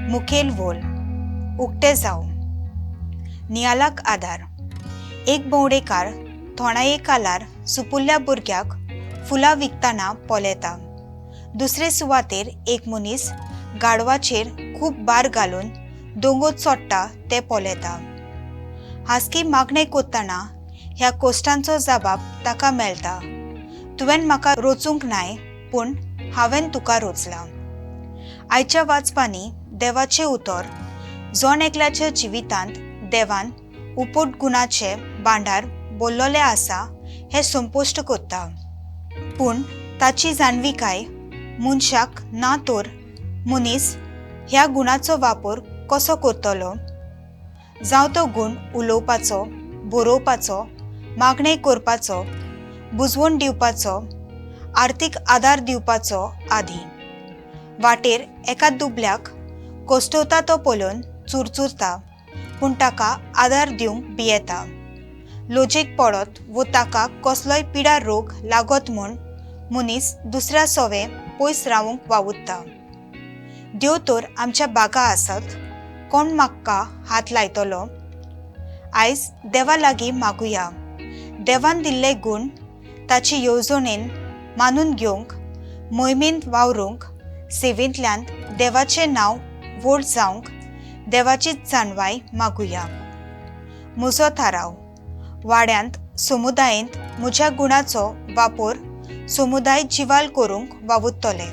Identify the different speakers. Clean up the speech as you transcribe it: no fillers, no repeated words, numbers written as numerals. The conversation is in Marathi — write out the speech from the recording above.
Speaker 1: मुखेल वोल उक्ते जाऊ नियालाक आधार। एक भोंवडेकार थोणाये कालार सुपुल्ल्या भुरग्याक फुलां विकताना पोलेता। दुसरे सुवातेर एक मनीस गाडवाचेर खूब भार घालून दोंगोत चोडटा ते पोलेता। हास्की मागणे कोत्ताना ह्या कोश्टांचो जबाब ताका मेळटा। तुवें म्हाका रोचूंक नाय, पूण हांवें तुका रोचला। आयच्या वाचपांनी देवाचे उतर जोण एकल्याच्या जिवितांत देवान उपोट गुणाचे भांडार भरलोले आसा हे संपुश्ट कोत्ता, पूण ताची जाणविकाय मनशाक ना तर मनीस ह्या गुणाचो वापर कसो करतलो। जावं तो गुण उलोवपाचो, बरोवपाचो, मागणे करपाचो, बुजवण दिवपाचो, आर्थीक आदार दिवपाचो आदी। वाटेर एका दुबल्याक कोसतवता तो पळोवन चुरचुरता, पूण ताका आदार दिवंक भियेता। लोजेक पडत वो ताका कसलोय पिडा रोग लागत म्हूण मनीस दुसऱ्या सोवे पयस रावंक वावुरता। देव तर आमच्या बागा आसत, कोण म्हाका हात लायतलो? आयज देवा लागीं मागुया। देवान दिल्ले गुण ताचे येवजणेन मानून घेवंक, मोहिमेंत वावरूंक, सेवेंतल्यान देवाचें नांव व्हड जावंक देवाची जाणवाय मागुया। म्हजो थाराव वाड्यांत समुदायेंत म्हज्या गुणाचो वापर समुदाय जिवाल करूंक वावुरतले।